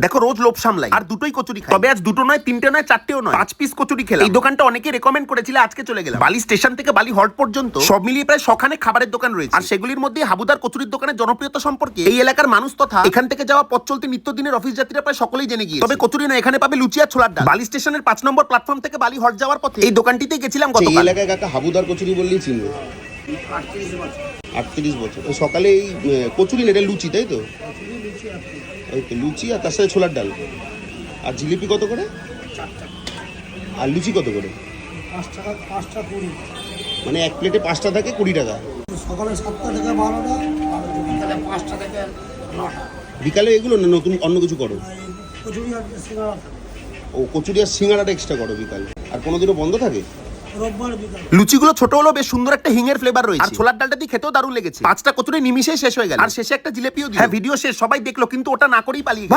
দেখো রোজ লোভ সামলাই আর দুটোই কচুরি খাই, তবে আজ দুটো নয়, তিনটে নয়, চারটেও নয়, 5 পিস কচুরি খেলাম। এই দোকানটা অনেকে রেকমেন্ড করেছিল, আজকে চলে গেলাম। বালি স্টেশন থেকে বালি হল্ট পর্যন্ত সব মিলিয়ে প্রায় 100 খানেক খাবারের দোকান রয়েছে, আর সেগুলির মধ্যে হাবুদার কচুরির দোকানের জনপ্রিয়তা সম্পর্কে এই এলাকার মানুষ তথা এখান থেকে যাওয়া পথ চলতি নিত্যদিনের অফিস যাত্রীরা প্রায় সকলেই জেনে গিয়েছে। তবে কচুরি না, এখানে পাবে লুচি আর ছোলার ডাল। বালি স্টেশনের 5 নম্বর প্ল্যাটফর্ম থেকে বালি হল্ট যাওয়ার পথে এই দোকানটিতে গেছিলাম এই গতকাল। এলাকায় কাকা হাবুদার কচুরি বললেই চিনবে। 38 বছর। তো সকালে এই কচুরি না, এটা লুচি তাই তো? ওই তো লুচি আর তার সাথে ছোলার ডাল। আর জিলিপি কত করে? আর লুচি কত করে? 5 টাকা, 5টা 20। মানে এক প্লেটে 5টা থাকে 20 টাকা। সকালে 7টা থেকে 12টা, আর বিকালে 5টা থেকে 9টা। বিকালে এগুলো না নতুন অন্য কিছু করো? কচুরি আর সিঙ্গাড়া থাকে। ও কচুরি আর সিঙ্গাড়াটা এক্সট্রা করো বিকালে। আর কোনোদিনও বন্ধ থাকে? রোববার বিকাল। লুচিগুলো ছোট হলো, বেশ সুন্দর একটা হিঙের ফ্লেভার রয়েছে, আর ছোলার ডালটা দিয়ে খেতেও দারুণ লেগেছে। 5টা কচুরি নিমিশেই শেষ হয়ে গেল, আর শেষে একটা জিলেপিও দিল। হ্যাঁ, ভিডিও শেষ, সবাই দেখলো, কিন্তু ওটা না করেই পালিয়ে গেল।